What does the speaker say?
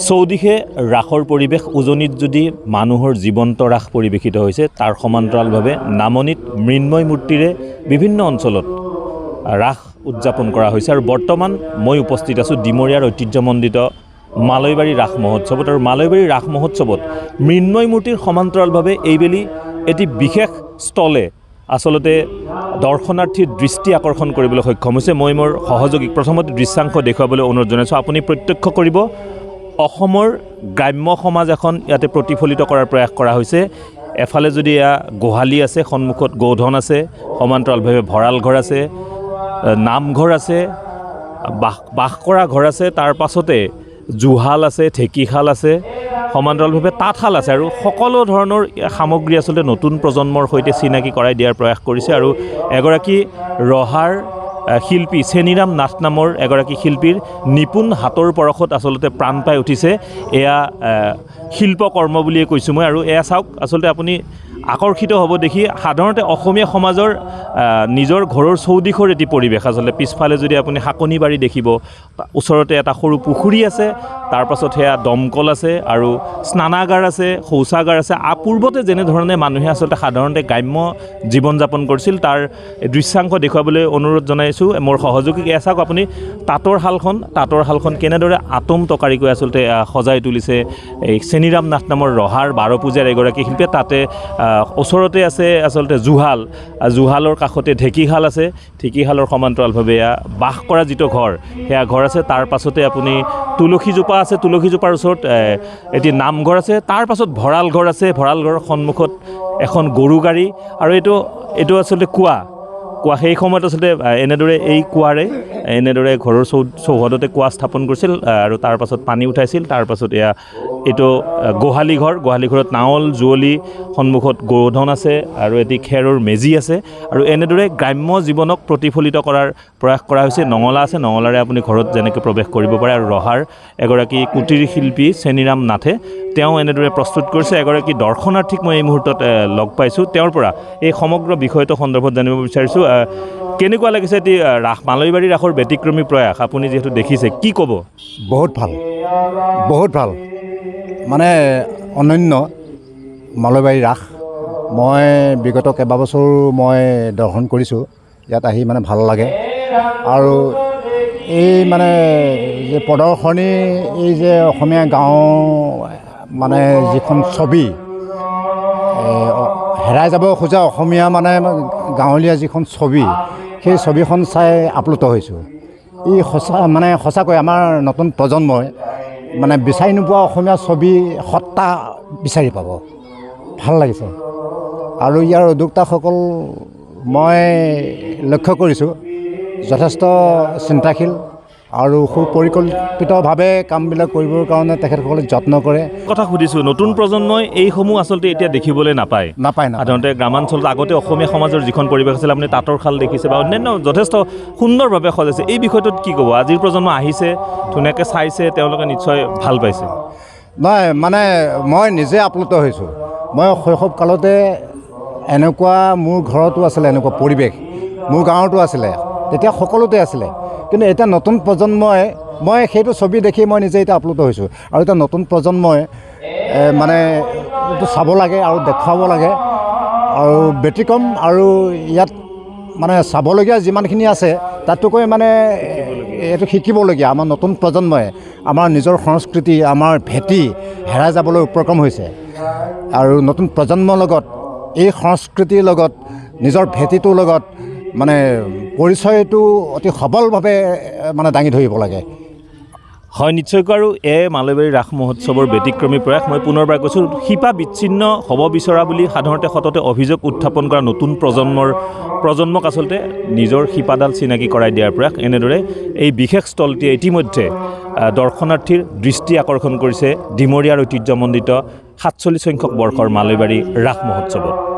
চৌদিশে ৰাসৰ পৰিৱেশ উজনিত যদি মানুহৰ জীৱন্ত ৰাস পৰিৱেশিত হৈছে তাৰ সমান্তৰালভাৱে নামনিত মৃন্ময় মূৰ্তিৰে বিভিন্ন অঞ্চলত ৰাস উদযাপন কৰা হৈছে আৰু বৰ্তমান মই উপস্থিত আছোঁ ডিমৰীয়াৰ ঐতিহ্যমণ্ডিত মালৈবাৰী ৰাস মহোৎসৱত আৰু মালৈবাৰী ৰাস মহোৎসৱত মৃন্ময় মূৰ্তিৰ সমান্তৰালভাৱে এইবেলি এটি বিশেষ স্থলে আচলতে দৰ্শনাৰ্থীৰ দৃষ্টি আকৰ্ষণ কৰিবলৈ সক্ষম হৈছে। মই মোৰ সহযোগীক প্ৰথমতে দৃশ্যাংশ দেখুৱাবলৈ অনুৰোধ জনাইছোঁ। আপুনি প্ৰত্যক্ষ কৰিব অসমৰ গ্ৰাম্য সমাজ এখন ইয়াতে প্ৰতিফলিত কৰাৰ প্ৰয়াস কৰা হৈছে। এফালে যদি এয়া গোহালি আছে, সন্মুখত গোধন আছে, সমান্তৰালভাৱে ভঁৰাল ঘৰ আছে, নামঘৰ আছে, বাস কৰা ঘৰ আছে, তাৰ পাছতে জুহাল আছে, ঢেঁকীশাল আছে, সমান্তৰালভাৱে তাঁতশাল আছে আৰু সকলো ধৰণৰ সামগ্ৰী আচলতে নতুন প্ৰজন্মৰ সৈতে চিনাকি কৰাই দিয়াৰ প্ৰয়াস কৰিছে। আৰু এগৰাকী ৰহাৰ শিল্পী চেনিৰাম নাথ নামৰ এগৰাকী শিল্পীৰ নিপুণ হাতৰ পৰশত আচলতে প্ৰাণ পাই উঠিছে এয়া শিল্পকৰ্ম বুলিয়ে কৈছোঁ মই। আৰু এয়া চাওক, আচলতে আপুনি আকৰ্ষিত হ'ব দেখি। সাধাৰণতে অসমীয়া সমাজৰ নিজৰ ঘৰৰ চৌদিশৰ এটি পৰিৱেশ আচলতে। পিছফালে যদি আপুনি শাকনি বাৰী দেখিব, ওচৰতে এটা সৰু পুখুৰী আছে, তাৰপাছত সেয়া দমকল আছে আৰু স্নানাগাৰ আছে, শৌচাগাৰ আছে। পূৰ্বতে যেনেধৰণে মানুহে আচলতে সাধাৰণতে গ্ৰাম্য জীৱন যাপন কৰিছিল তাৰ দৃশ্যাংশ দেখুৱাবলৈ অনুৰোধ জনাইছোঁ মোৰ সহযোগীক। এয়া চাওক আপুনি তাঁতৰ শালখন কেনেদৰে আটোম টকাৰিকৈ আচলতে সজাই তুলিছে এই চেনিৰাম নাথ নামৰ ৰহাৰ 12 পূজাৰ এগৰাকী শিল্পীয়ে। তাতে ওচৰতে আছে আচলতে জুহালৰ কাষতে ঢেঁকীশাল আছে, ঢেঁকীশালৰ সমান্তৰালভাৱে এয়া বাস কৰা যিটো ঘৰ সেয়া ঘৰ আছে। তাৰ পাছতে আপুনি তুলসীজোপা আছে, তুলসীজোপাৰ ওচৰত এটি নামঘৰ আছে, তাৰ পাছত ভঁৰাল ঘৰ আছে, ভঁৰাল ঘৰৰ সন্মুখত এখন গৰু গাড়ী আৰু এইটো আচলতে কুঁৱা। সেই সময়ত আচলতে এই কুঁৱাৰে এনেদৰে ঘৰৰ চৌহদতে কুঁৱা স্থাপন কৰিছিল আৰু তাৰ পাছত পানী উঠাইছিল। তাৰ পাছত এইটো গোহালি ঘৰত নাৱল যুঁৱলি, সন্মুখত গোধন আছে আৰু এটি খেৰৰ মেজি আছে। আৰু এনেদৰে গ্ৰাম্য জীৱনক প্ৰতিফলিত কৰাৰ প্ৰয়াস কৰা হৈছে। নঙলা আছে, নঙলাৰে আপুনি ঘৰত যেনেকৈ প্ৰৱেশ কৰিব পাৰে। আৰু ৰহাৰ এগৰাকী কুটিৰ শিল্পী চেনিৰাম নাথে তেওঁ এনেদৰে প্ৰস্তুত কৰিছে। এগৰাকী দৰ্শনাৰ্থীক মই এই মুহূৰ্তত লগ পাইছোঁ, তেওঁৰ পৰা এই সমগ্ৰ বিষয়টো সন্দৰ্ভত জানিব বিচাৰিছোঁ। কেনেকুৱা লাগিছে এটি মালৈবাৰী ৰাসৰ ব্যতিক্ৰমী প্ৰয়াস আপুনি যিহেতু দেখিছে, কি ক'ব? বহুত ভাল, মানে অনন্য মালৈবাৰী ৰাস। মই বিগত কেইবাবছৰো মই দৰ্শন কৰিছোঁ, ইয়াত আহি মানে ভাল লাগে। আৰু এই মানে যে প্ৰদৰ্শনী, এই যে অসমীয়া গাঁও মানে যিখন ছবি হেৰাই যাব খোজা অসমীয়া মানে গাঁৱলীয়া যিখন ছবি, সেই ছবিখন চাই আপ্লুত হৈছোঁ। সঁচাকৈ আমাৰ নতুন প্ৰজন্মই মানে বিচাৰি নোপোৱা অসমীয়া ছবি সত্তা বিচাৰি পাব। ভাল লাগিছে। আৰু ইয়াৰ উদ্যোক্তাসকল মই লক্ষ্য কৰিছোঁ যথেষ্ট চিন্তাশীল আৰু সুপৰিকল্পিতভাৱে কামবিলাক কৰিবৰ কাৰণে তেখেতসকলে যত্ন কৰে। কথা সুধিছোঁ, নতুন প্ৰজন্মই এইসমূহ আচলতে এতিয়া দেখিবলৈ নাপায়। সাধাৰণতে গ্ৰামাঞ্চলত আগতে অসমীয়া সমাজৰ যিখন পৰিৱেশ আছিল, আপুনি তাঁতৰ শাল দেখিছে বা অন্যান্য যথেষ্ট সুন্দৰভাৱে সজাইছে। এই বিষয়টোত কি ক'ব? আজিৰ প্ৰজন্ম আহিছে, ধুনীয়াকৈ চাইছে, তেওঁলোকে নিশ্চয় ভাল পাইছে। নহয়, মানে মই নিজে আপ্লুত হৈছোঁ। মই শৈশৱ কালতে এনেকুৱা মোৰ ঘৰতো আছিলে এনেকুৱা পৰিৱেশ, মোৰ গাঁৱতো আছিলে, তেতিয়া সকলোতে আছিলে। কিন্তু এতিয়া নতুন প্ৰজন্মই, মই সেইটো ছবি দেখি মই নিজে এতিয়া আপ্লুত হৈছোঁ। আৰু এতিয়া নতুন প্ৰজন্মই মানে এইটো চাব লাগে আৰু দেখুৱাব লাগে। আৰু ব্যতিক্ৰম আৰু ইয়াত মানে চাবলগীয়া যিমানখিনি আছে তাতকৈ মানে এইটো শিকিবলগীয়া। আমাৰ নতুন প্ৰজন্মই আমাৰ নিজৰ সংস্কৃতি, আমাৰ ভেটি হেৰাই যাবলৈ উপক্ৰম হৈছে। আৰু নতুন প্ৰজন্মৰ লগত এই সংস্কৃতিৰ লগত নিজৰ ভেটিটোৰ লগত মানে পৰিচয়টো অতি সবলভাৱে মানে দাঙি ধৰিব লাগে। হয়, নিশ্চয়কৈ। আৰু মালৈবাৰী ৰাস মহোৎসৱৰ ব্যতিক্ৰমী প্ৰয়াস। মই পুনৰবাৰ কৈছোঁ, শিপা বিচ্ছিন্ন হ'ব বিচৰা বুলি সাধাৰণতে সততে অভিযোগ উত্থাপন কৰা নতুন প্ৰজন্মক আচলতে নিজৰ শিপাডাল চিনাকি কৰাই দিয়াৰ প্ৰয়াস। এনেদৰে এই বিশেষ স্থলটিয়ে ইতিমধ্যে দৰ্শনাৰ্থীৰ দৃষ্টি আকৰ্ষণ কৰিছে ডিমৰীয়াৰ ঐতিহ্যমণ্ডিত 47 সংখ্যক বৰ্ষৰ মালৈবাৰী ৰাস মহোৎসৱত।